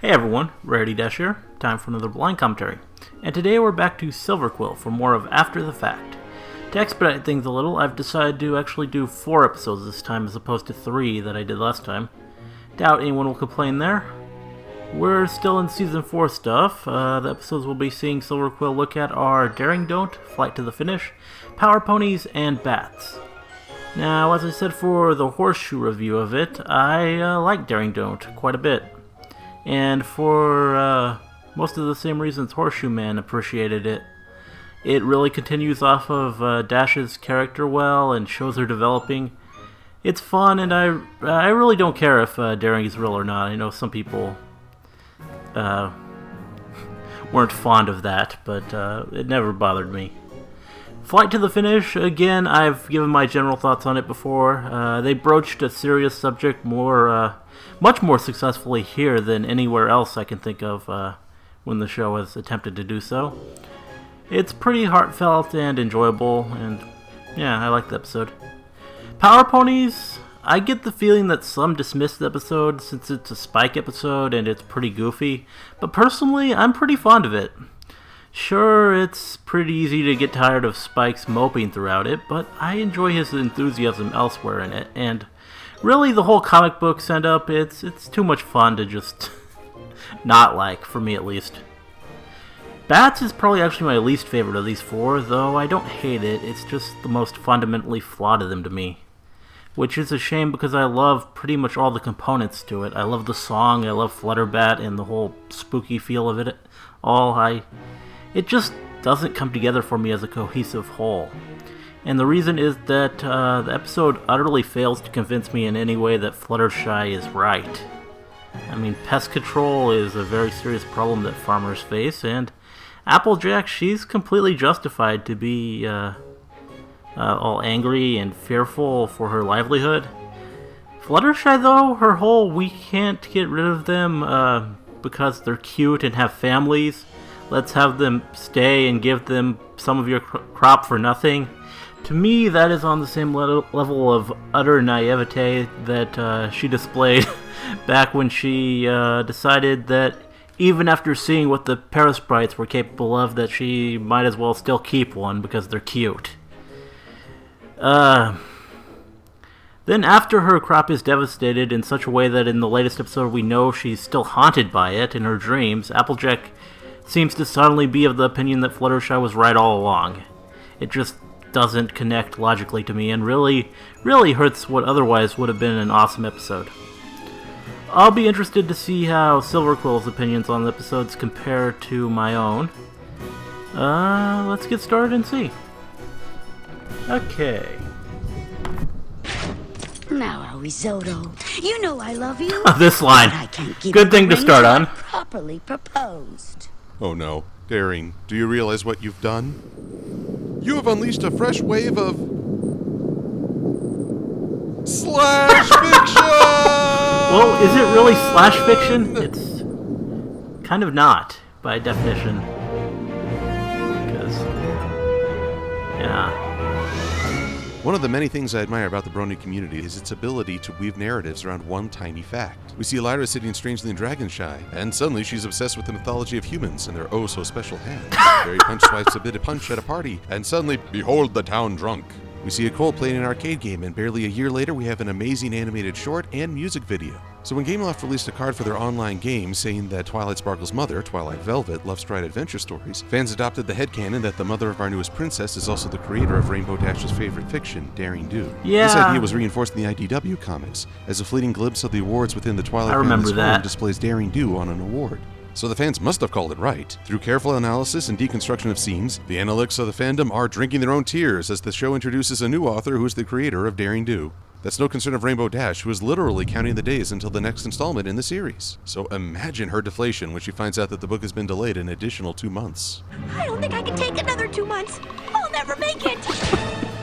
Hey everyone, Rarity Dash here, time for another blind commentary. And today we're back to Silver Quill for more of After the Fact. To expedite things a little, I've decided to actually do 4 episodes this time as opposed to 3 that I did last time. Doubt anyone will complain there. We're still in Season 4 stuff. The episodes we'll be seeing Silver Quill look at are Daring Don't, Flight to the Finish, Power Ponies, and Bats. Now, as I said for the Horseshoe review of it, I like Daring Don't quite a bit. And for most of the same reasons Horseshoe Man appreciated it. It really continues off of Dash's character well and shows her developing. It's fun, and I really don't care if Daring is real or not. I know some people weren't fond of that, but it never bothered me. Flight to the Finish, again, I've given my general thoughts on it before. They broached a serious subject much more successfully here than anywhere else I can think of when the show has attempted to do so. It's pretty heartfelt and enjoyable, and yeah, I like the episode. Power Ponies, I get the feeling that some dismiss the episode since it's a Spike episode and it's pretty goofy, but personally, I'm pretty fond of it. Sure, it's pretty easy to get tired of Spike's moping throughout it, but I enjoy his enthusiasm elsewhere in it, and really the whole comic book send-up, it's too much fun to just not like, for me at least. Bats is probably actually my least favorite of these 4, though I don't hate it, it's just the most fundamentally flawed of them to me. Which is a shame because I love pretty much all the components to it. I love the song, I love Flutterbat and the whole spooky feel of it all. It just doesn't come together for me as a cohesive whole. And the reason is that the episode utterly fails to convince me in any way that Fluttershy is right. I mean, pest control is a very serious problem that farmers face, and Applejack, she's completely justified to be all angry and fearful for her livelihood. Fluttershy, though, her whole we can't get rid of them because they're cute and have families, let's have them stay and give them some of your crop for nothing. To me, that is on the same level of utter naivete that she displayed back when she decided that even after seeing what the Parasprites were capable of, that she might as well still keep one because they're cute. Then after her crop is devastated in such a way that in the latest episode we know she's still haunted by it in her dreams, Applejack seems to suddenly be of the opinion that Fluttershy was right all along. It just doesn't connect logically to me and really hurts what otherwise would have been an awesome episode. I'll be interested to see how Silver Quill's opinions on the episodes compare to my own. Let's get started and see. Okay. Now, Risotto, you know I love you. This line. I can't give Good thing to start on. Properly proposed. Oh no. Daring, do you realize what you've done? You have unleashed a fresh wave of... slash fiction! Well, is it really slash fiction? It's kind of not, by definition. Because, yeah. One of the many things I admire about the Brony community is its ability to weave narratives around one tiny fact. We see Lyra sitting strangely in Dragonshy, and suddenly she's obsessed with the mythology of humans and their oh-so-special hands. Barry Punch swipes a bit of punch at a party, and suddenly, behold the town drunk. We see a Cole playing an arcade game, and barely a year later we have an amazing animated short and music video. So when Gameloft released a card for their online game saying that Twilight Sparkle's mother, Twilight Velvet, loves to write adventure stories, fans adopted the headcanon that the mother of our newest princess is also the creator of Rainbow Dash's favorite fiction, Daring Do. Yeah. This idea was reinforced in the IDW comics, as a fleeting glimpse of the awards within the Twilight family's home displays Daring Do on an award. So the fans must have called it right. Through careful analysis and deconstruction of scenes, the analytics of the fandom are drinking their own tears as the show introduces a new author who is the creator of Daring Do. That's no concern of Rainbow Dash, who is literally counting the days until the next installment in the series. So imagine her deflation when she finds out that the book has been delayed an additional 2 months. I don't think I can take another 2 months. I'll never make it.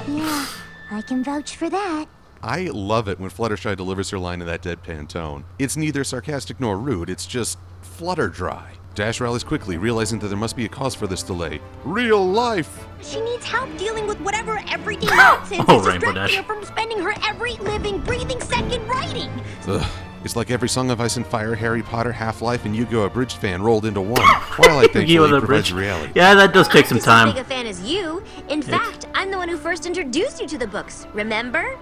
Yeah, I can vouch for that. I love it when Fluttershy delivers her line in that deadpan tone. It's neither sarcastic nor rude, it's just flutter dry. Dash rallies quickly, realizing that there must be a cause for this delay. Real life! She needs help dealing with whatever everyday nonsense Oh, is Rainbow distracting Dash. her from spending her every living, breathing second writing. Ugh. It's like every Song of Ice and Fire, Harry Potter, Half-Life, and Yu-Gi-Oh! Abridged fan rolled into one. Twilight thankfully provides reality. Yeah, that does take some As time. big a fan as you. In fact, I'm the one who first introduced you to the books. Remember?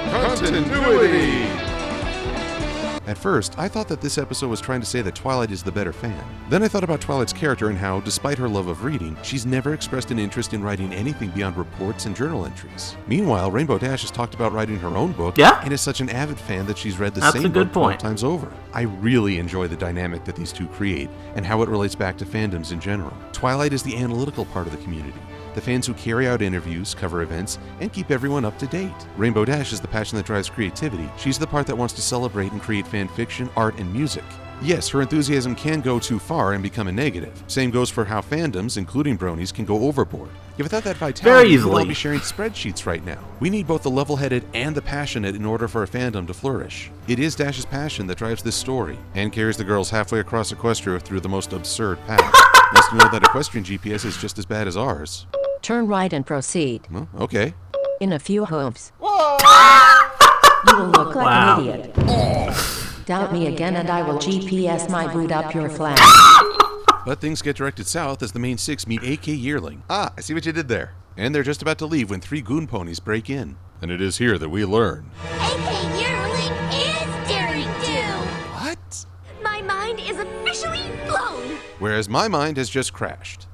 Continuity! At first, I thought that this episode was trying to say that Twilight is the better fan. Then I thought about Twilight's character and how, despite her love of reading, she's never expressed an interest in writing anything beyond reports and journal entries. Meanwhile, Rainbow Dash has talked about writing her own book, and is such an avid fan that she's read the same book 12 times over. I really enjoy the dynamic that these two create, and how it relates back to fandoms in general. Twilight is the analytical part of the community. The fans who carry out interviews, cover events, and keep everyone up to date. Rainbow Dash is the passion that drives creativity. She's the part that wants to celebrate and create fan fiction, art, and music. Yes, her enthusiasm can go too far and become a negative. Same goes for how fandoms, including bronies, can go overboard. Yet without that vitality, we'll all be sharing spreadsheets right now. We need both the level-headed and the passionate in order for a fandom to flourish. It is Dash's passion that drives this story, and carries the girls halfway across Equestria through the most absurd path. Nice to know that Equestrian GPS is just as bad as ours. Turn right and proceed. Well, okay. In a few hooves. Whoa! You will look like an idiot. Doubt me again and I will GPS my boot up your flank. But things get directed south as the main six meet AK Yearling. Ah, I see what you did there. And they're just about to leave when 3 goon ponies break in. And it is here that we learn. AK Yearling is Daring Do! What? My mind is officially blown! Whereas my mind has just crashed.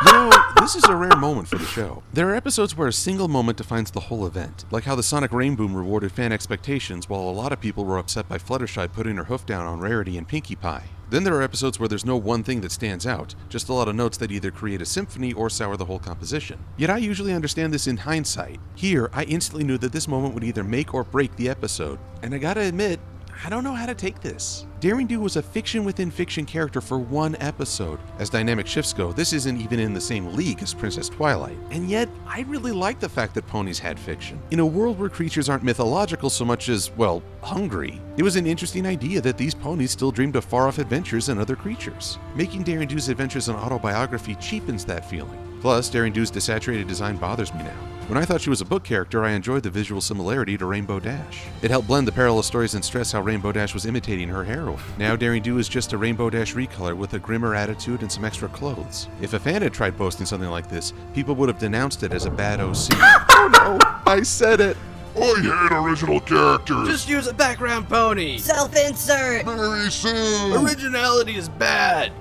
You know, this is a rare moment for the show. There are episodes where a single moment defines the whole event, like how the Sonic Rain Boom rewarded fan expectations while a lot of people were upset by Fluttershy putting her hoof down on Rarity and Pinkie Pie. Then there are episodes where there's no one thing that stands out, just a lot of notes that either create a symphony or sour the whole composition. Yet I usually understand this in hindsight. Here, I instantly knew that this moment would either make or break the episode, and I gotta admit, I don't know how to take this. Daring Do was a fiction within fiction character for one episode. As dynamic shifts go, this isn't even in the same league as Princess Twilight. And yet, I really like the fact that ponies had fiction. In a world where creatures aren't mythological so much as, well, hungry, it was an interesting idea that these ponies still dreamed of far-off adventures and other creatures. Making Daring Do's adventures an autobiography cheapens that feeling. Plus, Daring Do's desaturated design bothers me now. When I thought she was a book character, I enjoyed the visual similarity to Rainbow Dash. It helped blend the parallel stories and stress how Rainbow Dash was imitating her heroine. Now Daring Do is just a Rainbow Dash recolor with a grimmer attitude and some extra clothes. If a fan had tried posting something like this, people would have denounced it as a bad OC. Oh no, I said it! I hate original characters! Just use a background pony! Self-insert! Very soon! Originality is bad!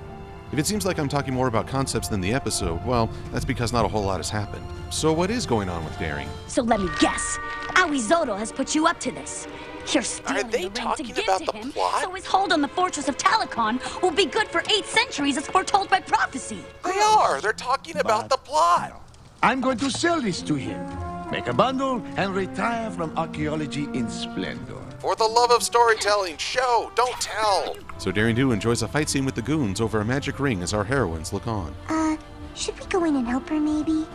If it seems like I'm talking more about concepts than the episode, well, that's because not a whole lot has happened. So what is going on with Daring? So let me guess. Aoizoto has put you up to this. You're stealing the ring to give to him, so his hold on the fortress of Talicon will be good for 8 centuries as foretold by prophecy. They are! They're talking about the plot! I'm going to sell this to him. Make a bundle and retire from archaeology in splendor. For the love of storytelling, show, don't tell! So Daring Do enjoys a fight scene with the goons over a magic ring as our heroines look on. Should we go in and help her maybe?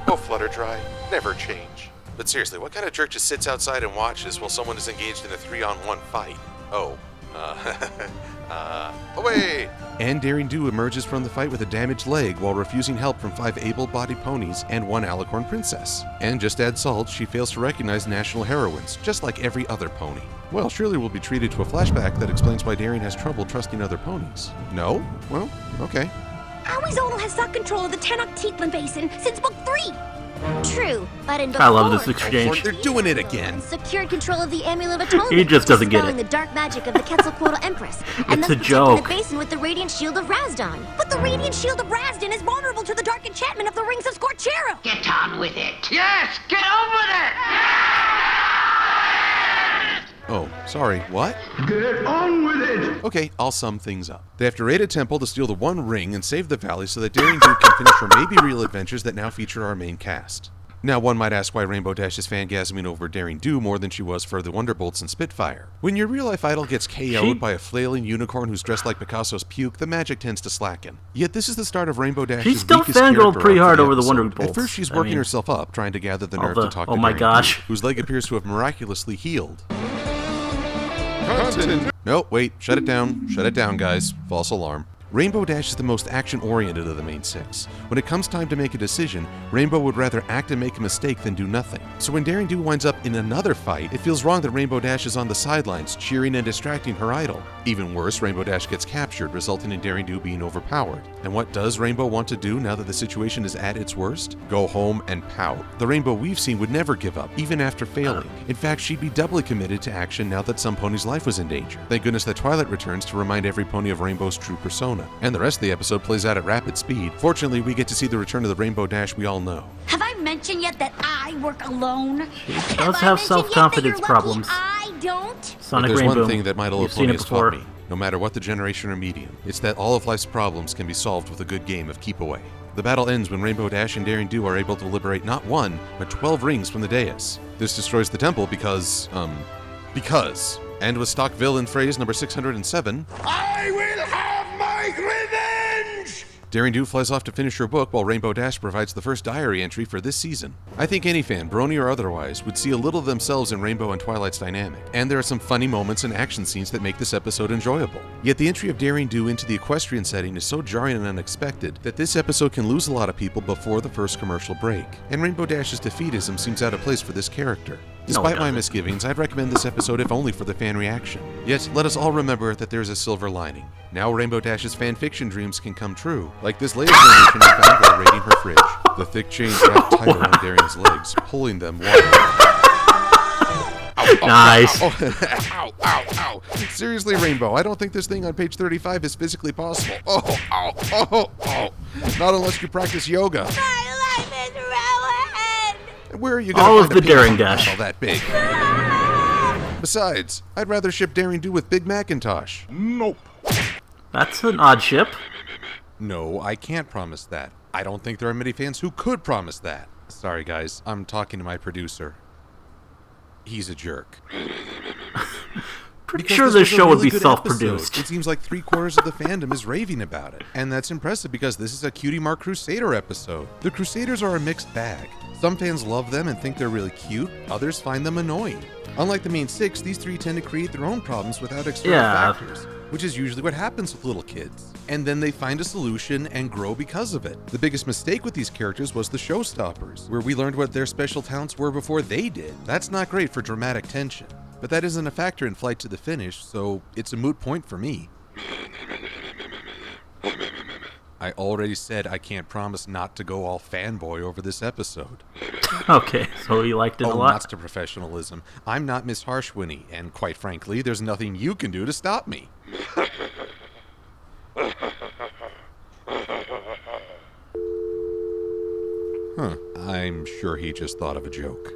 Oh, Fluttershy, never change. But seriously, what kind of jerk just sits outside and watches while someone is engaged in a 3-on-1 fight? Away! And Daring Do emerges from the fight with a damaged leg while refusing help from 5 able-bodied ponies and 1 alicorn princess. And just add salt, she fails to recognize national heroines, just like every other pony. Well, surely we'll be treated to a flashback that explains why Daring has trouble trusting other ponies. No? Well, okay. Aoizoto has sought control of the Tenochtitlan Basin since Book 3! True, but in Book I love 4, this exchange. They're doing it again. secured control of the Amulet of Atonement. He just doesn't get dispelling it. the dark magic of the Quetzalcoatl Empress, and It's thus a protecting joke. the basin with the Radiant Shield of Razdan. But the Radiant Shield of Razdan is vulnerable to the dark enchantment of the Rings of Scorchero. Get on with it. Yes, get on with it! Oh, sorry, what? Get on with it! Okay, I'll sum things up. They have to raid a temple to steal the one ring and save the valley so that Daring Do can finish her maybe real adventures that now feature our main cast. Now, one might ask why Rainbow Dash is fangasming over Daring Do more than she was for the Wonderbolts and Spitfire. When your real-life idol gets KO'd by a flailing unicorn who's dressed like Picasso's puke, the magic tends to slacken. Yet this is the start of Rainbow Dash's She's still weakest fangirled character pretty arc hard for over the episode. Wonderbolts. At first, she's I working mean, herself up, trying to gather the nerve to talk to oh my Daring gosh. Do, whose leg appears to have miraculously healed. No, wait, shut it down, guys. False alarm. Rainbow Dash is the most action-oriented of the main six. When it comes time to make a decision, Rainbow would rather act and make a mistake than do nothing. So when Daring Do winds up in another fight, it feels wrong that Rainbow Dash is on the sidelines, cheering and distracting her idol. Even worse, Rainbow Dash gets captured, resulting in Daring Do being overpowered. And what does Rainbow want to do now that the situation is at its worst? Go home and pout. The Rainbow we've seen would never give up, even after failing. In fact, she'd be doubly committed to action now that some pony's life was in danger. Thank goodness that Twilight returns to remind every pony of Rainbow's true persona. And the rest of the episode plays out at rapid speed. Fortunately, we get to see the return of the Rainbow Dash we all know. Have I mentioned yet that I work alone? She does have self-confidence problems. I don't. Sonic There's Rainbow. one thing that My Little You've seen Pony it has before. taught me, no matter what the generation or medium, it's that all of life's problems can be solved with a good game of keep away. The battle ends when Rainbow Dash and Daring Do are able to liberate not 1, but 12 rings from the dais. This destroys the temple because. And with stock villain phrase number 607, I will have my revenge! Daring Do flies off to finish her book while Rainbow Dash provides the first diary entry for this season. I think any fan, Brony or otherwise, would see a little of themselves in Rainbow and Twilight's dynamic, and there are some funny moments and action scenes that make this episode enjoyable. Yet the entry of Daring Do into the equestrian setting is so jarring and unexpected that this episode can lose a lot of people before the first commercial break, and Rainbow Dash's defeatism seems out of place for this character. Despite my misgivings, I'd recommend this episode if only for the fan reaction. Yet, let us all remember that there's a silver lining. Now Rainbow Dash's fanfiction dreams can come true, like this latest animation I found while raiding her fridge. The thick chains wrapped tight around Daring's legs, pulling them wide. Nice. Ow, ow, ow. Seriously, Rainbow, I don't think this thing on page 35 is physically possible. Oh. Not unless you practice yoga. My life is ruined! Where are you going All to of the Daring Dash. all that big? Besides, I'd rather ship Daring Do with Big Macintosh. Nope. That's an odd ship. No, I can't promise that. I don't think there are many fans who could promise that. Sorry, guys. I'm talking to my producer. He's a jerk. Pretty Because sure this this was a show would really be good self-produced. episode. It seems like 3/4 of the fandom is raving about it. And that's impressive because this is a Cutie Mark Crusader episode. The Crusaders are a mixed bag. Some fans love them and think they're really cute, others find them annoying. Unlike the main six, these three tend to create their own problems without external factors, which is usually what happens with little kids. And then they find a solution and grow because of it. The biggest mistake with these characters was the showstoppers, where we learned what their special talents were before they did. That's not great for dramatic tension. But that isn't a factor in Flight to the Finish, so it's a moot point for me. I already said I can't promise not to go all fanboy over this episode. Okay, so you liked it a lot? Lots to professionalism. I'm not Miss Harshwinny, and quite frankly, there's nothing you can do to stop me. I'm sure he just thought of a joke.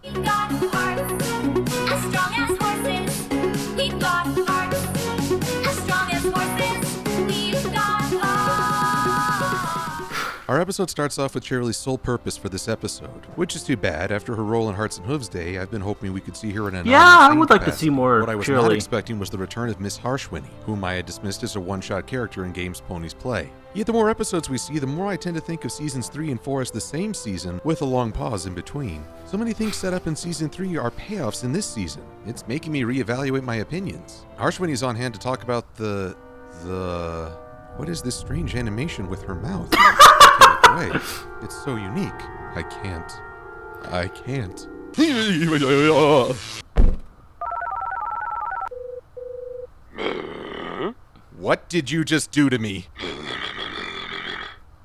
We've got hearts as strong as horses. We've got hearts as strong as horses. We've got hearts. Our episode starts off with Shirley's sole purpose for this episode, which is too bad. After her role in Hearts and Hooves Day, I've been hoping we could see her in an I would like to see more What I was Shirley. not expecting was the return of Miss Harshwinny, whom I had dismissed as a one-shot character in games Ponies play. Yet the more episodes we see, the more I tend to think of seasons 3 and 4 as the same season, with a long pause in between. So many things set up in season 3 are payoffs in this season. It's making me reevaluate my opinions. Harshwinny's on hand to talk about what is this strange animation with her mouth? Way. It's so unique. I can't. What did you just do to me?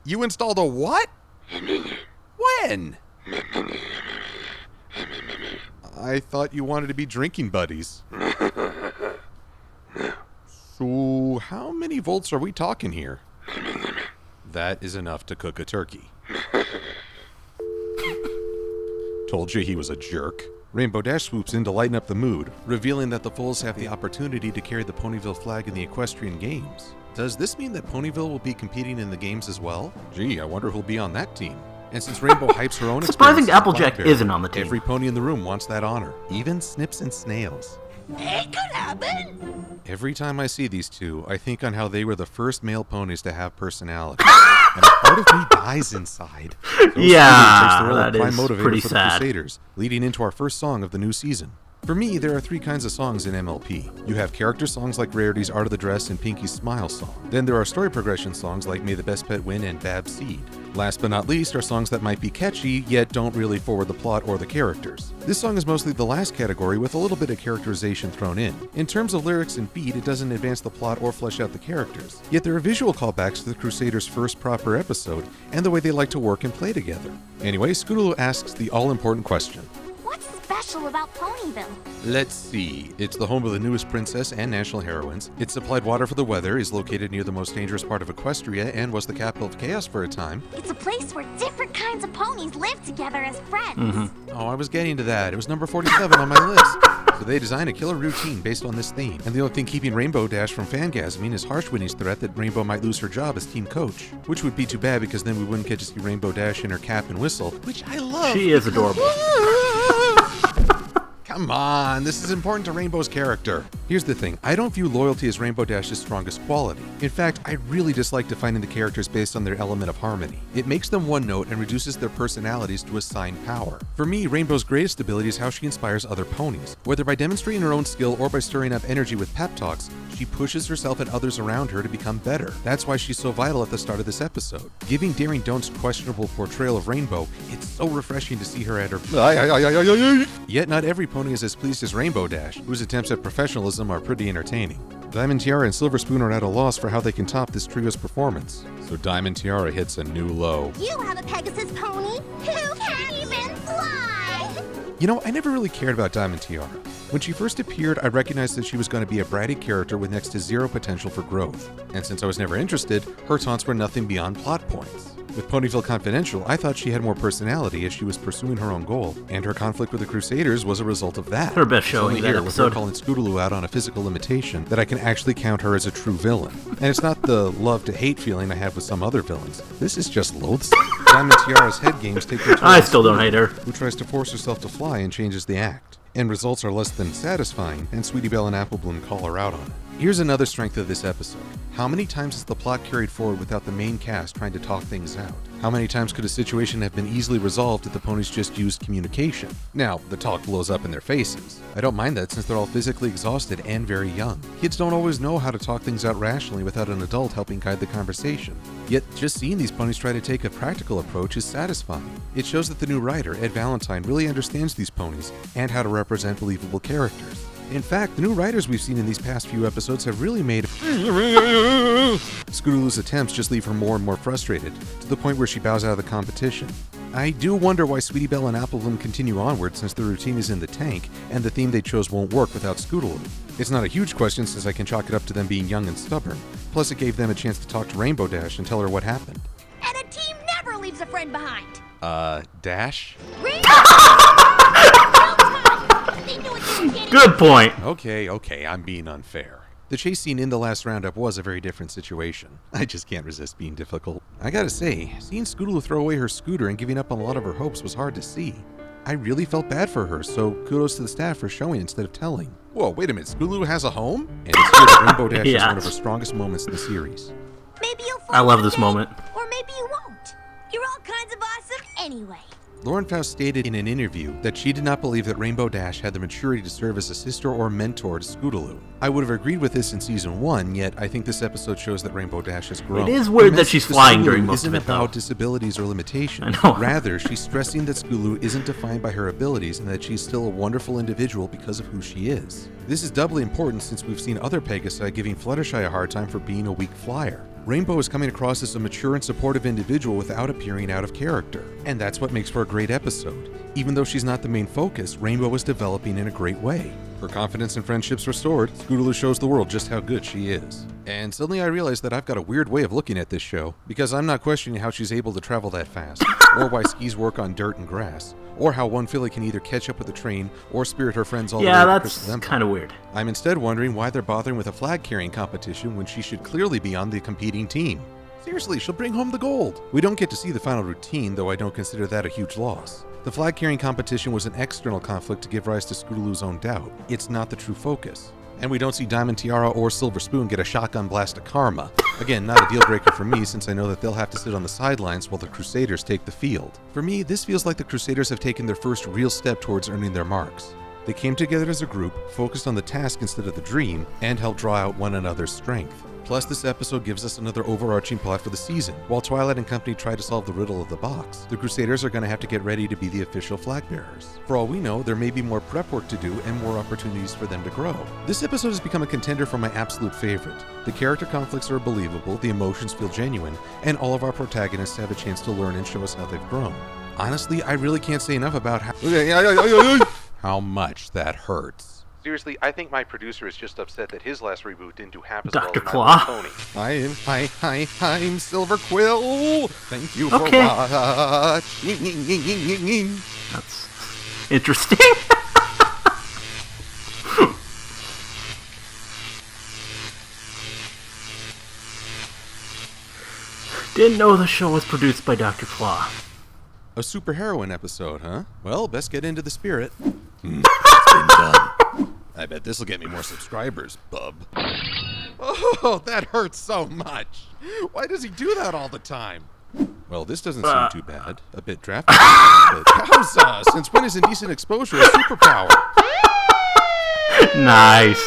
You installed a what? When? I thought you wanted to be drinking buddies. So, how many volts are we talking here? That is enough to cook a turkey. Told you he was a jerk. Rainbow Dash swoops in to lighten up the mood, revealing that the Foals have the opportunity to carry the Ponyville flag in the equestrian games. Does this mean that Ponyville will be competing in the games as well? Gee, I wonder who'll be on that team. And since Rainbow hypes her own Surprising experience as Applejack Blackberry, isn't on the team. Every pony in the room wants that honor, even Snips and Snails. It could happen. Every time I see these two, I think on how they were the first male ponies to have personality. And a part of me dies inside. Yeah, takes the role that of prime is motivator pretty for sad. the Crusaders, leading into our first song of the new season. For me, there are three kinds of songs in MLP. You have character songs like Rarity's Art of the Dress and Pinky's Smile song. Then there are story progression songs like May the Best Pet Win and Bab's Seed. Last but not least are songs that might be catchy, yet don't really forward the plot or the characters. This song is mostly the last category with a little bit of characterization thrown in. In terms of lyrics and beat, it doesn't advance the plot or flesh out the characters. Yet there are visual callbacks to the Crusaders' first proper episode and the way they like to work and play together. Anyway, Scootaloo asks the all-important question. What's special about Ponyville? Let's see. It's the home of the newest princess and national heroines. It supplied water for the weather, is located near the most dangerous part of Equestria, and was the capital of chaos for a time. It's a place where different kinds of ponies live together as friends. Oh, I was getting to that. It was number 47 on my list. So they designed a killer routine based on this theme. And the only thing keeping Rainbow Dash from fangasming is Harshwinnie's threat that Rainbow might lose her job as team coach. Which would be too bad because then we wouldn't get to see Rainbow Dash in her cap and whistle, which I love. She is adorable. Come on, this is important to Rainbow's character. Here's the thing, I don't view loyalty as Rainbow Dash's strongest quality. In fact, I really dislike defining the characters based on their element of harmony. It makes them one note and reduces their personalities to assigned power. For me, Rainbow's greatest ability is how she inspires other ponies. Whether by demonstrating her own skill or by stirring up energy with pep talks, she pushes herself and others around her to become better. That's why she's so vital at the start of this episode. Giving Daring Don't's questionable portrayal of Rainbow, it's so refreshing to see her at her Yet not every pony is as pleased as Rainbow Dash, whose attempts at professionalism are pretty entertaining. Diamond Tiara and Silver Spoon are at a loss for how they can top this trio's performance. So Diamond Tiara hits a new low. You have a Pegasus pony who can't even fly! You know, I never really cared about Diamond Tiara. When she first appeared, I recognized that she was going to be a bratty character with next to zero potential for growth. And since I was never interested, her taunts were nothing beyond plot points. With Ponyville Confidential, I thought she had more personality as she was pursuing her own goal, and her conflict with the Crusaders was a result of that. Her best showing in that here, episode. With her calling Scootaloo out on a physical limitation, that I can actually count her as a true villain. And it's not the love-to-hate feeling I have with some other villains. This is just loathsome. Diamond Tiara's head games take her to I still don't hate her. Who tries to force herself to fly and changes the act. End results are less than satisfying, and Sweetie Belle and Apple Bloom call her out on it. Here's another strength of this episode. How many times is the plot carried forward without the main cast trying to talk things out? How many times could a situation have been easily resolved if the ponies just used communication? Now, the talk blows up in their faces. I don't mind that since they're all physically exhausted and very young. Kids don't always know how to talk things out rationally without an adult helping guide the conversation. Yet, just seeing these ponies try to take a practical approach is satisfying. It shows that the new writer, Ed Valentine, really understands these ponies and how to represent believable characters. In fact, the new writers we've seen in these past few episodes have really made Scootaloo's attempts just leave her more and more frustrated, to the point where she bows out of the competition. I do wonder why Sweetie Belle and Apple Bloom continue onward since the routine is in the tank, and the theme they chose won't work without Scootaloo. It's not a huge question since I can chalk it up to them being young and stubborn, plus it gave them a chance to talk to Rainbow Dash and tell her what happened. And a team never leaves a friend behind. Dash? Good point. Okay, I'm being unfair. The chase scene in the last roundup was a very different situation. I just can't resist being difficult. I gotta say, seeing Scootaloo throw away her scooter and giving up on a lot of her hopes was hard to see. I really felt bad for her, so kudos to the staff for showing instead of telling. Whoa, wait a minute, Scootaloo has a home? And it's here that Rainbow Dash is one of her strongest moments in the series. Maybe you'll I love this moment. Or maybe you won't. You're all kinds of awesome anyway. Lauren Faust stated in an interview that she did not believe that Rainbow Dash had the maturity to serve as a sister or mentor to Scootaloo. I would have agreed with this in season 1, yet I think this episode shows that Rainbow Dash has grown. It is weird that she's flying during most of it, isn't though. about disabilities or limitations. I know. Rather, she's stressing that Scootaloo isn't defined by her abilities and that she's still a wonderful individual because of who she is. This is doubly important since we've seen other Pegasi giving Fluttershy a hard time for being a weak flyer. Rainbow is coming across as a mature and supportive individual without appearing out of character. And that's what makes for a great episode. Even though she's not the main focus, Rainbow is developing in a great way. Her confidence and friendships restored, Scootaloo shows the world just how good she is. And suddenly I realized that I've got a weird way of looking at this show, because I'm not questioning how she's able to travel that fast, or why skis work on dirt and grass, or how one filly can either catch up with the train or spirit her friends all the way Yeah, to that's Crystal Empire. kind of weird. I'm instead wondering why they're bothering with a flag-carrying competition when she should clearly be on the competing team. Seriously, she'll bring home the gold. We don't get to see the final routine, though I don't consider that a huge loss. The flag-carrying competition was an external conflict to give rise to Scootaloo's own doubt. It's not the true focus. And we don't see Diamond Tiara or Silver Spoon get a shotgun blast of karma. Again, not a deal breaker for me since I know that they'll have to sit on the sidelines while the Crusaders take the field. For me, this feels like the Crusaders have taken their first real step towards earning their marks. They came together as a group, focused on the task instead of the dream, and helped draw out one another's strength. Plus, this episode gives us another overarching plot for the season. While Twilight and company try to solve the riddle of the box, the Crusaders are going to have to get ready to be the official flag bearers. For all we know, there may be more prep work to do and more opportunities for them to grow. This episode has become a contender for my absolute favorite. The character conflicts are believable, the emotions feel genuine, and all of our protagonists have a chance to learn and show us how they've grown. Honestly, I really can't say enough about how much that hurts. Seriously, I think my producer is just upset that his last reboot didn't do half as well as Claw. Pony. I'm Silver Quill. Thank you for watching. That's interesting. Didn't know the show was produced by Dr. Claw. A superheroine episode, huh? Well, best get into the spirit. It's been done. I bet this'll get me more subscribers, bub. Oh, that hurts so much. Why does he do that all the time? Well, this doesn't seem too bad. A bit drafty. But Howza, since when is indecent exposure a superpower? Nice.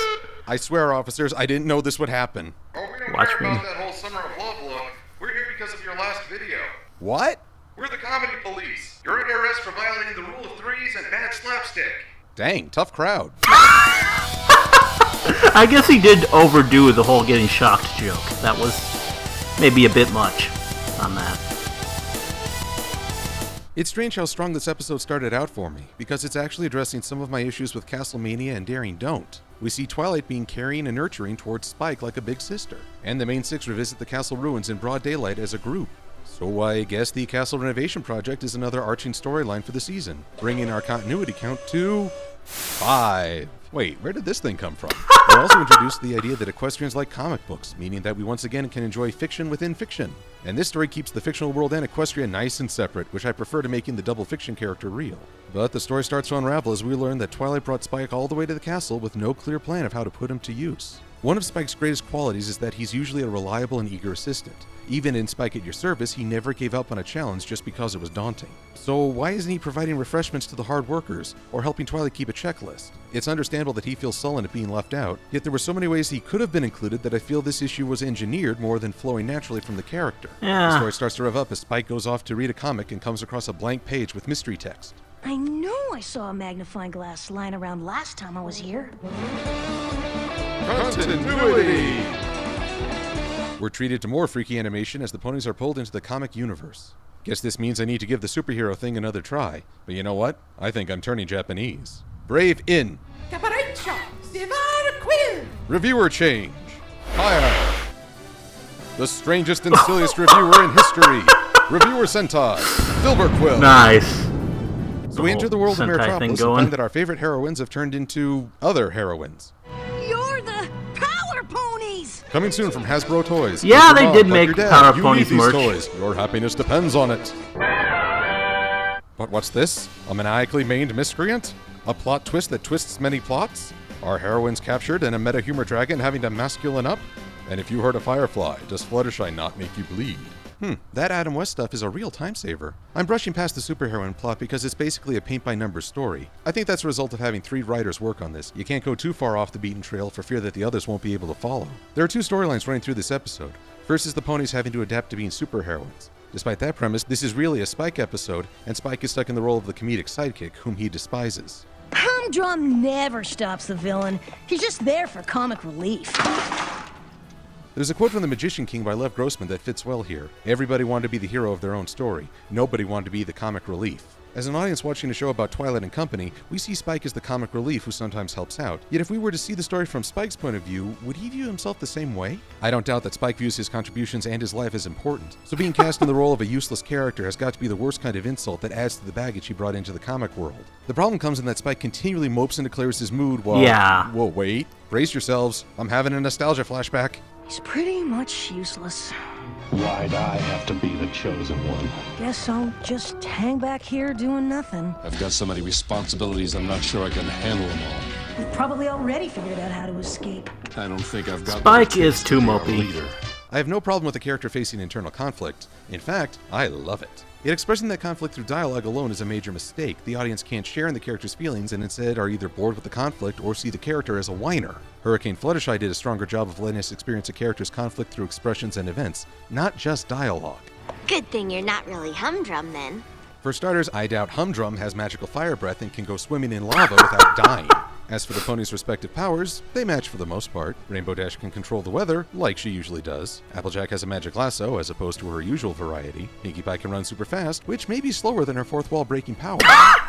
I swear, officers, I didn't know this would happen. Oh, we don't Watch care me. about that whole Summer of Love look. We're here because of your last video. What? We're the comedy police. You're under arrest for violating the rule of threes and bad slapstick. Dang, tough crowd. I guess he did overdo the whole getting shocked joke. That was maybe a bit much on that. It's strange how strong this episode started out for me, because it's actually addressing some of my issues with Castlemania and Daring Don't. We see Twilight being caring and nurturing towards Spike like a big sister, and the main six revisit the castle ruins in broad daylight as a group. So I guess the castle renovation project is another arching storyline for the season, bringing our continuity count to 5. Wait, where did this thing come from? They also introduced the idea that equestrians like comic books, meaning that we once again can enjoy fiction within fiction. And this story keeps the fictional world and Equestria nice and separate, which I prefer to making the double fiction character real. But the story starts to unravel as we learn that Twilight brought Spike all the way to the castle with no clear plan of how to put him to use. One of Spike's greatest qualities is that he's usually a reliable and eager assistant. Even in Spike at Your Service, he never gave up on a challenge just because it was daunting. So why isn't he providing refreshments to the hard workers, or helping Twilight keep a checklist? It's understandable that he feels sullen at being left out, yet there were so many ways he could have been included that I feel this issue was engineered more than flowing naturally from the character. Yeah. The story starts to rev up as Spike goes off to read a comic and comes across a blank page with mystery text. I know I saw a magnifying glass lying around last time I was here. Continuity! We're treated to more freaky animation as the ponies are pulled into the comic universe. Guess this means I need to give the superhero thing another try. But you know what? I think I'm turning Japanese. Brave in. Silver Quill. Reviewer change. Hire. The strangest and silliest reviewer in history. Reviewer Sentai. Silver Quill. Nice. So we enter the world of Sentai Metropolis thing and going. find that our favorite heroines have turned into other heroines. You're the Power Ponies! Coming soon from Hasbro Toys. Yeah, If they your did mom, make like your Power dad, you Ponies need these merch. toys. Your happiness depends on it. But what's this? A maniacally maned miscreant? A plot twist that twists many plots? Our heroines captured and a meta-humor dragon having to masculine up? And if you hurt a firefly, does Fluttershy not make you bleed? That Adam West stuff is a real time saver. I'm brushing past the superheroine plot because it's basically a paint-by-numbers story. I think that's a result of having 3 writers work on this. You can't go too far off the beaten trail for fear that the others won't be able to follow. There are 2 storylines running through this episode. First is the ponies having to adapt to being superheroines. Despite that premise, this is really a Spike episode, and Spike is stuck in the role of the comedic sidekick, whom he despises. Humdrum never stops the villain. He's just there for comic relief. There's a quote from The Magician King by Lev Grossman that fits well here. Everybody wanted to be the hero of their own story. Nobody wanted to be the comic relief. As an audience watching a show about Twilight and company, we see Spike as the comic relief who sometimes helps out. Yet if we were to see the story from Spike's point of view, would he view himself the same way? I don't doubt that Spike views his contributions and his life as important. So being cast in the role of a useless character has got to be the worst kind of insult that adds to the baggage he brought into the comic world. The problem comes in that Spike continually mopes and declares his mood while... Yeah. Whoa, wait. Brace yourselves. I'm having a nostalgia flashback. He's pretty much useless. Why'd I have to be the chosen one? Guess I'll just hang back here doing nothing. I've got so many responsibilities, I'm not sure I can handle them all. We've probably already figured out how to escape. I don't think I've got... Spike is too mopey. Leader. I have no problem with a character facing internal conflict. In fact, I love it. Yet expressing that conflict through dialogue alone is a major mistake. The audience can't share in the character's feelings and instead are either bored with the conflict or see the character as a whiner. Hurricane Fluttershy did a stronger job of letting us experience a character's conflict through expressions and events, not just dialogue. Good thing you're not really Humdrum then. For starters, I doubt Humdrum has magical fire breath and can go swimming in lava without dying. As for the ponies' respective powers, they match for the most part. Rainbow Dash can control the weather, like she usually does. Applejack has a magic lasso, as opposed to her usual variety. Pinkie Pie can run super fast, which may be slower than her fourth wall breaking power.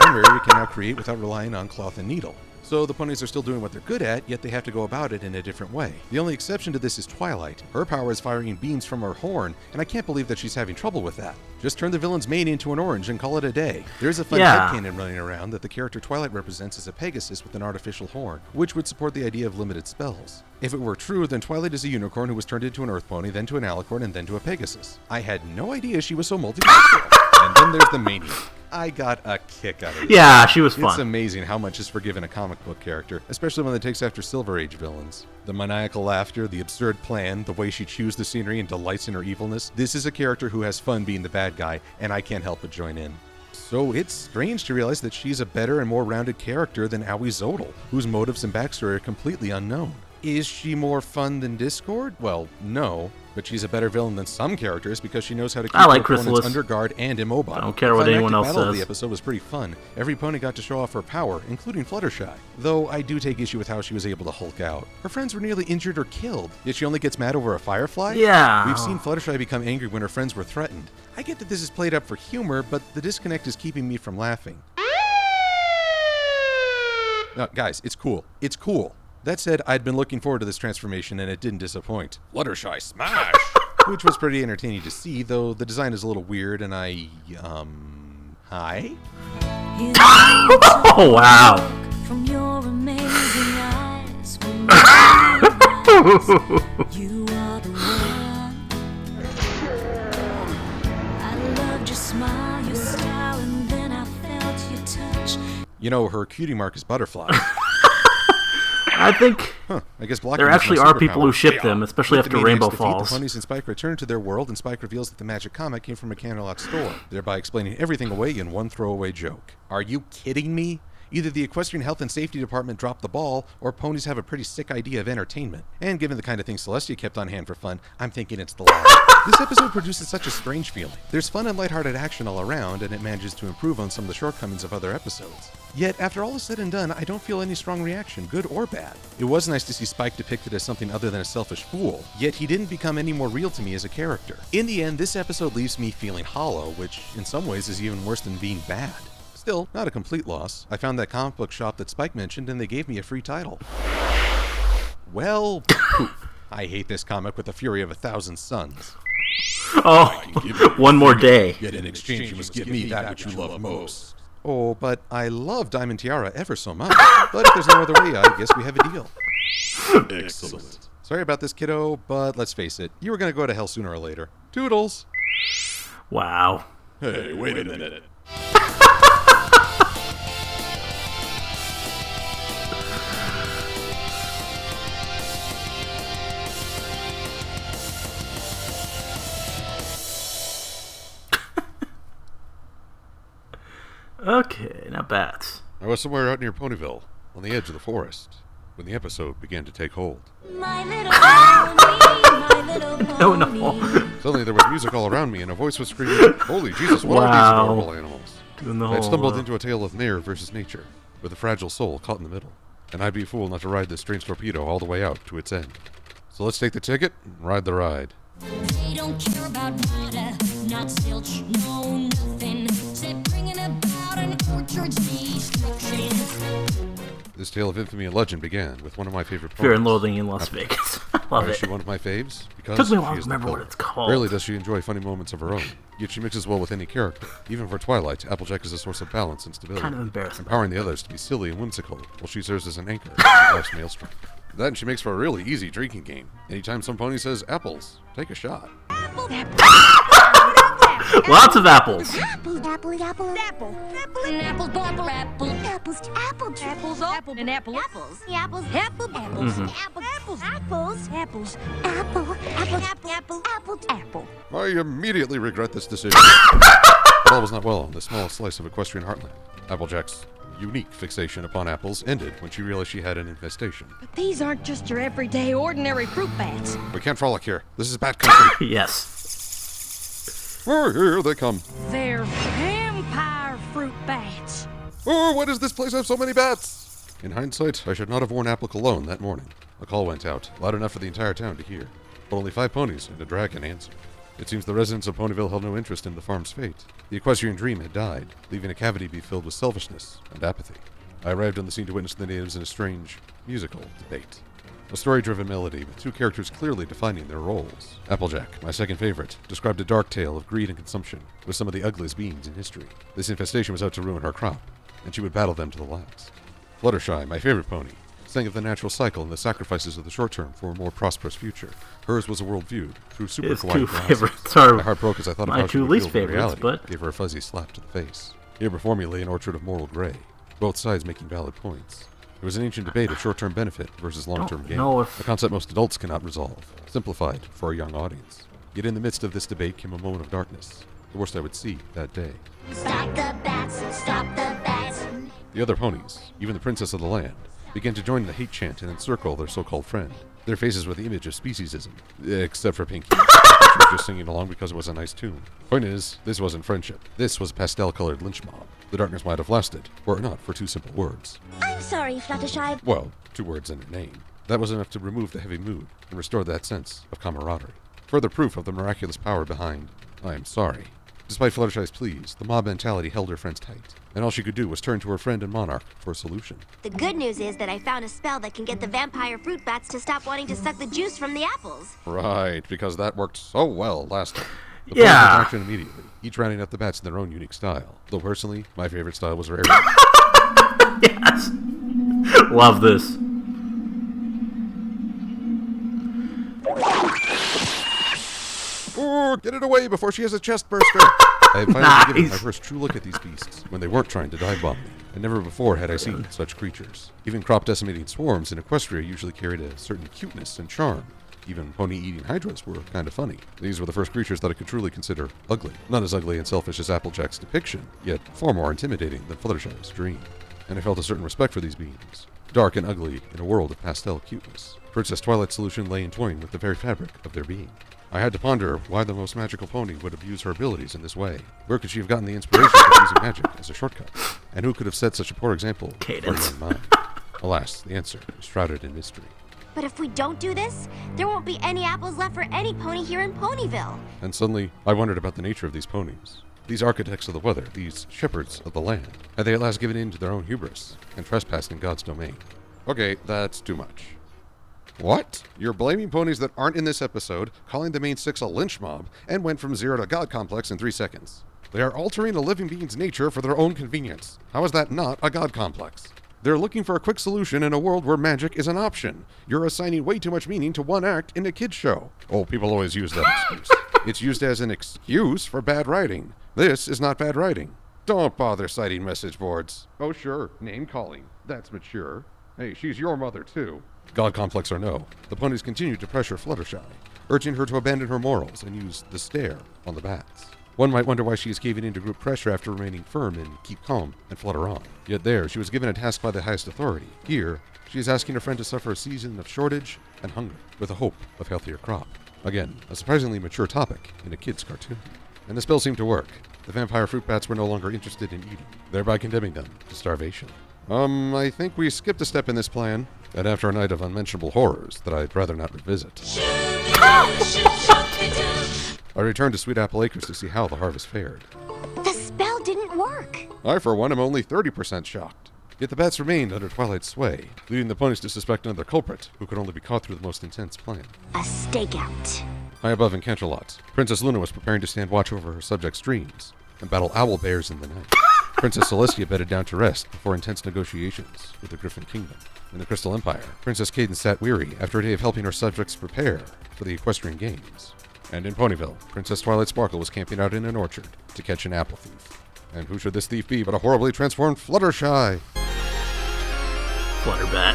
And Rary can now create without relying on cloth and needle. So the ponies are still doing what they're good at, yet they have to go about it in a different way. The only exception to this is Twilight. Her power is firing beams from her horn, and I can't believe that she's having trouble with that. Just turn the villain's mane into an orange and call it a day. There's a fun headcanon running around that the character Twilight represents as a Pegasus with an artificial horn, which would support the idea of limited spells. If it were true, then Twilight is a unicorn who was turned into an earth pony, then to an alicorn, and then to a Pegasus. I had no idea she was so multicultural. And then there's the Maniac. I got a kick out of it. Yeah, she was fun. It's amazing how much is forgiven a comic book character, especially when it takes after Silver Age villains. The maniacal laughter, the absurd plan, the way she chews the scenery and delights in her evilness. This is a character who has fun being the bad guy, and I can't help but join in. So it's strange to realize that she's a better and more rounded character than Owie Zodel, whose motives and backstory are completely unknown. Is she more fun than Discord? Well, no. But she's a better villain than some characters because she knows how to keep her opponents under guard and immobile. I don't care what anyone else says. The episode was pretty fun. Every pony got to show off her power, including Fluttershy. Though I do take issue with how she was able to Hulk out. Her friends were nearly injured or killed, yet she only gets mad over a firefly? Yeah. We've seen Fluttershy become angry when her friends were threatened. I get that this is played up for humor, but the disconnect is keeping me from laughing. Guys, it's cool. It's cool. That said, I'd been looking forward to this transformation and it didn't disappoint. Fluttershy smash! Which was pretty entertaining to see, though the design is a little weird and hi? Oh, wow. From your amazing eyes, you are the one. I loved your smile, your style, and then I felt your touch. You know, her cutie mark is butterfly. I think I guess there actually are people who ship them, especially after Rainbow Falls. The ponies and Spike return to their world, and Spike reveals that the magic comic came from a Canterlot store, thereby explaining everything away in one throwaway joke. Are you kidding me? Either the Equestrian Health and Safety Department dropped the ball, or ponies have a pretty sick idea of entertainment. And given the kind of thing Celestia kept on hand for fun, I'm thinking it's the latter. This episode produces such a strange feeling. There's fun and lighthearted action all around, and it manages to improve on some of the shortcomings of other episodes. Yet, after all is said and done, I don't feel any strong reaction, good or bad. It was nice to see Spike depicted as something other than a selfish fool, yet he didn't become any more real to me as a character. In the end, this episode leaves me feeling hollow, which in some ways is even worse than being bad. Still, not a complete loss. I found that comic book shop that Spike mentioned and they gave me a free title. Well, I hate this comic with the fury of 1,000 suns. Oh, one more day. Yet in exchange you must give me that which you love most. Oh, but I love Diamond Tiara ever so much. But if there's no other way, I guess we have a deal. Excellent. Sorry about this, kiddo, but let's face it, you were going to go to hell sooner or later. Toodles! Wow. Hey, wait a minute. Okay, now bats. I was somewhere out near Ponyville, on the edge of the forest, when the episode began to take hold. My little pony, my little pony. No. Suddenly there was music all around me, and a voice was screaming, "Holy Jesus, what are these adorable animals?" I'd stumbled into a tale of Nair versus nature, with a fragile soul caught in the middle. And I'd be a fool not to ride this strange torpedo all the way out to its end. So let's take the ticket and ride the ride. They don't care about nada, not zilch, no nothing, except bringing about an orchard's destruction. This tale of infamy and legend began with one of my favorite poems. Fear and Loathing in Las Vegas. I love Why it. is she one of my faves? Because took me a while she to is remember the what it's called. Rarely does she enjoy funny moments of her own, yet she mixes well with any character. Even for Twilight, Applejack is a source of balance and stability, Kind of embarrassing. empowering the others to be silly and whimsical, while she serves as an anchor in life's maelstrom. Then she makes for a really easy drinking game. Anytime some pony says apples, take a shot. Lots of apples. Apple. Apples. Apples. I immediately regret this decision. But all was not well on the small slice of equestrian heartland. Applejack's unique fixation upon apples ended when she realized she had an infestation. But these aren't just your everyday, ordinary fruit bats. We can't frolic here. This is bad country. Yes. Oh, here they come. They're vampire fruit bats. Oh, why does this place have so many bats? In hindsight, I should not have worn apple cologne that morning. A call went out, loud enough for the entire town to hear. But only 5 ponies and a dragon answered. It seems the residents of Ponyville held no interest in the farm's fate. The equestrian dream had died, leaving a cavity be filled with selfishness and apathy. I arrived on the scene to witness the natives in a strange, musical debate. A story-driven melody with 2 characters clearly defining their roles. Applejack, my second favorite, described a dark tale of greed and consumption with some of the ugliest beings in history. This infestation was out to ruin her crop, and she would battle them to the last. Fluttershy, my favorite pony, sang of the natural cycle and the sacrifices of the short term for a more prosperous future. Hers was a world viewed through super His kawaii 2 glasses. favorites are My heart broke as I thought of my how she 2 would least feel when favorites, reality but gave her a fuzzy slap to the face. Here before me lay an orchard of moral gray, both sides making valid points. It was an ancient debate of short-term benefit versus long-term gain, a concept most adults cannot resolve, simplified for a young audience. Yet in the midst of this debate came a moment of darkness, the worst I would see that day. Stop the bats, stop the bats. The other ponies, even the princess of the land, began to join the hate chant and encircle their so-called friend. Their faces were the image of speciesism, except for Pinky. She was just singing along because it was a nice tune. Point is, this wasn't friendship. This was a pastel-colored lynch mob. The darkness might have lasted, were it not for 2 simple words. I'm sorry, Fluttershy. Well, 2 words and a name. That was enough to remove the heavy mood and restore that sense of camaraderie. Further proof of the miraculous power behind I am sorry. Despite Fluttershy's pleas, the mob mentality held her friends tight, and all she could do was turn to her friend and monarch for a solution. The good news is that I found a spell that can get the vampire fruit bats to stop wanting to suck the juice from the apples. Right, because that worked so well last time. The Yeah. ponies took action immediately, each rounding up the bats in their own unique style. Though personally, my favorite style was her aerial. Yes. Love this. Ooh, get it away before she has a chest burster! I had finally given my first true look at these beasts when they weren't trying to dive bomb me, and never before had I seen such creatures. Even crop-decimating swarms in Equestria usually carried a certain cuteness and charm. Even pony-eating hydras were kind of funny. These were the first creatures that I could truly consider ugly. Not as ugly and selfish as Applejack's depiction, yet far more intimidating than Fluttershy's dream. And I felt a certain respect for these beings. Dark and ugly in a world of pastel cuteness. Princess Twilight's solution lay entwined with the very fabric of their being. I had to ponder why the most magical pony would abuse her abilities in this way. Where could she have gotten the inspiration for using magic as a shortcut? And who could have set such a poor example for a young mind? Alas, the answer is shrouded in mystery. But if we don't do this, there won't be any apples left for any pony here in Ponyville. And suddenly, I wondered about the nature of these ponies. These architects of the weather, these shepherds of the land. Had they at last given in to their own hubris and trespassed in God's domain? Okay, that's too much. What? You're blaming ponies that aren't in this episode, calling the main 6 a lynch mob, and went from 0 to God complex in 3 seconds. They are altering a living being's nature for their own convenience. How is that not a God complex? They're looking for a quick solution in a world where magic is an option. You're assigning way too much meaning to one act in a kid's show. Oh, people always use that excuse. It's used as an excuse for bad writing. This is not bad writing. Don't bother citing message boards. Oh, sure, name calling. That's mature. Hey, she's your mother, too. God complex or no, the ponies continued to pressure Fluttershy, urging her to abandon her morals and use the stare on the bats. One might wonder why she is caving into group pressure after remaining firm and keep calm and flutter on. Yet there, she was given a task by the highest authority. Here, she is asking her friend to suffer a season of shortage and hunger with the hope of healthier crop. Again, a surprisingly mature topic in a kid's cartoon. And the spell seemed to work. The vampire fruit bats were no longer interested in eating, thereby condemning them to starvation. I think we skipped a step in this plan, and after a night of unmentionable horrors that I'd rather not revisit. I returned to Sweet Apple Acres to see how the harvest fared. The spell didn't work. I, for one, am only 30% shocked. Yet the bats remained under Twilight's sway, leading the ponies to suspect another culprit who could only be caught through the most intense plan. A stakeout. High above in Canterlot, Princess Luna was preparing to stand watch over her subjects' dreams and battle owl bears in the night. Princess Celestia bedded down to rest before intense negotiations with the Griffin Kingdom. In the Crystal Empire, Princess Cadence sat weary after a day of helping her subjects prepare for the Equestrian Games. And in Ponyville, Princess Twilight Sparkle was camping out in an orchard to catch an apple thief. And who should this thief be but a horribly transformed Fluttershy? Flutterbat.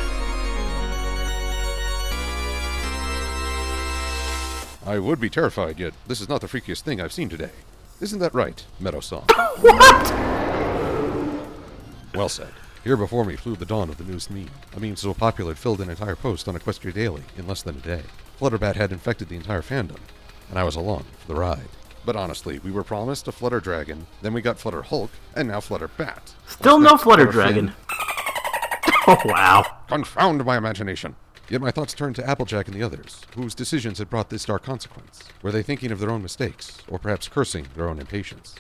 I would be terrified, yet this is not the freakiest thing I've seen today. Isn't that right, Meadow Song? What? Well said. Here before me flew the dawn of the newest meme. A meme so popular it filled an entire post on Equestria Daily in less than a day. Flutterbat had infected the entire fandom, and I was along for the ride. But honestly, we were promised a Flutter Dragon, then we got Flutter Hulk, and now Flutter Bat. Still no Flutter Dragon. Oh, wow. Confound my imagination. Yet my thoughts turned to Applejack and the others, whose decisions had brought this dark consequence. Were they thinking of their own mistakes, or perhaps cursing their own impatience?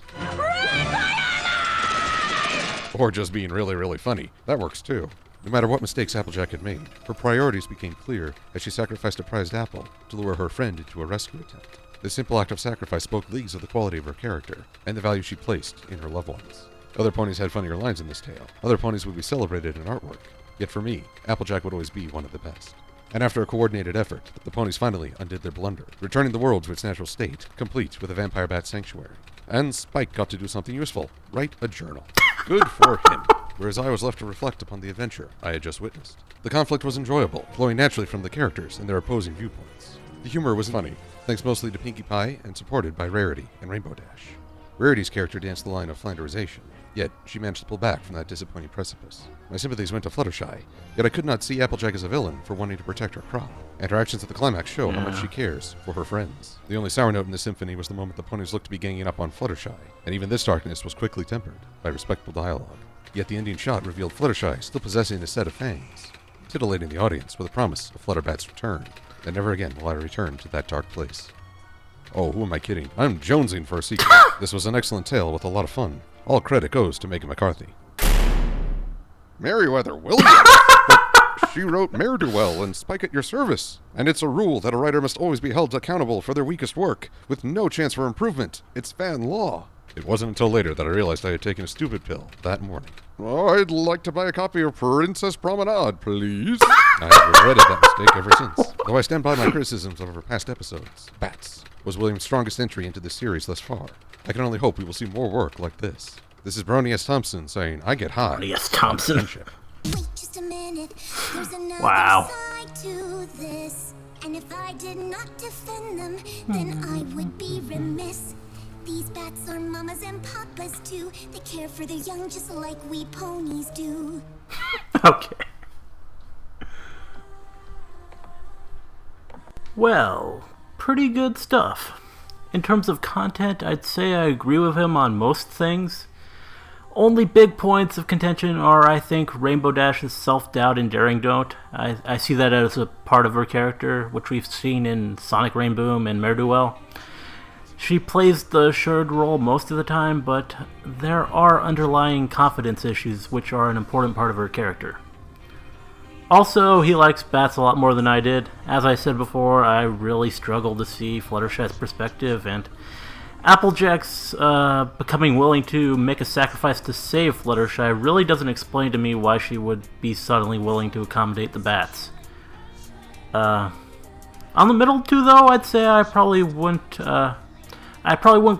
Or just being really, really funny. That works too. No matter what mistakes Applejack had made, her priorities became clear as she sacrificed a prized apple to lure her friend into a rescue attempt. This simple act of sacrifice spoke leagues of the quality of her character, and the value she placed in her loved ones. Other ponies had funnier lines in this tale. Other ponies would be celebrated in artwork. Yet for me, Applejack would always be one of the best. And after a coordinated effort, the ponies finally undid their blunder, returning the world to its natural state, complete with a vampire bat sanctuary. And Spike got to do something useful, write a journal. Good for him. Whereas I was left to reflect upon the adventure I had just witnessed. The conflict was enjoyable, flowing naturally from the characters and their opposing viewpoints. The humor was funny, thanks mostly to Pinkie Pie and supported by Rarity and Rainbow Dash. Rarity's character danced the line of Flanderization, yet she managed to pull back from that disappointing precipice. My sympathies went to Fluttershy, yet I could not see Applejack as a villain for wanting to protect her crop. And her actions at the climax show how much she cares for her friends. The only sour note in the symphony was the moment the ponies looked to be ganging up on Fluttershy, and even this darkness was quickly tempered by respectful dialogue. Yet the ending shot revealed Fluttershy still possessing a set of fangs, titillating the audience with a promise of Flutterbat's return, and never again will I return to that dark place. Oh, who am I kidding? I'm jonesing for a sequel. This was an excellent tale with a lot of fun. All credit goes to Megan McCarthy. Meriwether Williams! But she wrote Ne'er-Do-Well and Spike at your service. And it's a rule that a writer must always be held accountable for their weakest work, with no chance for improvement. It's fan law. It wasn't until later that I realized I had taken a stupid pill that morning. I'd like to buy a copy of Princess Promenade, please. I have regretted that mistake ever since. Though I stand by my criticisms of her past episodes, Bats was Williams' strongest entry into this series thus far. I can only hope we will see more work like this. This is Brony S. Thompson saying, I get high. Brony S. Thompson. Wait just a minute. There's another Wow. side to this. And if I did not defend them, then I would be remiss. These bats are mamas and papas too. They care for their young just like we ponies do. Okay. Well, pretty good stuff. In terms of content, I'd say I agree with him on most things. Only big points of contention are, I think, Rainbow Dash's self-doubt and daring don't. I see that as a part of her character, which we've seen in Sonic Rainboom and Ne'er-Do-Well. She plays the assured role most of the time, but there are underlying confidence issues which are an important part of her character. Also, he likes bats a lot more than I did. As I said before, I really struggle to see Fluttershy's perspective, and Applejack's becoming willing to make a sacrifice to save Fluttershy really doesn't explain to me why she would be suddenly willing to accommodate the bats. On the middle two, though, I'd say I probably wouldn't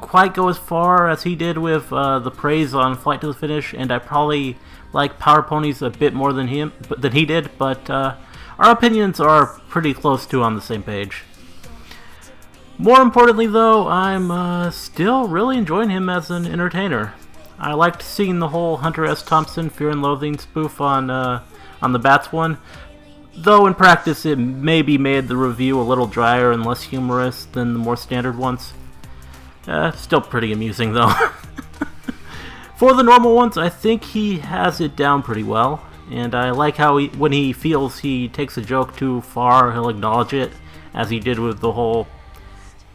quite go as far as he did with the praise on Flight to the Finish, and I probably like Power Ponies a bit more than he did, but our opinions are pretty close to on the same page. More importantly, though, I'm still really enjoying him as an entertainer. I liked seeing the whole Hunter S. Thompson Fear and Loathing spoof on the Bats one, though in practice it maybe made the review a little drier and less humorous than the more standard ones. Still pretty amusing, though. For the normal ones, I think he has it down pretty well, and I like how when he feels he takes a joke too far, he'll acknowledge it, as he did with the whole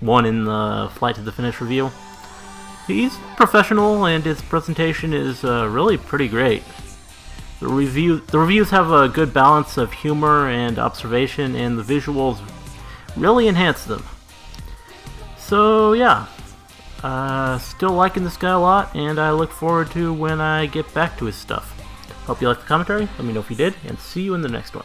one in the Flight to the Finish review. He's professional, and his presentation is really pretty great. The reviews have a good balance of humor and observation, and the visuals really enhance them. So yeah, still liking this guy a lot, and I look forward to when I get back to his stuff. Hope you liked the commentary, let me know if you did, and see you in the next one.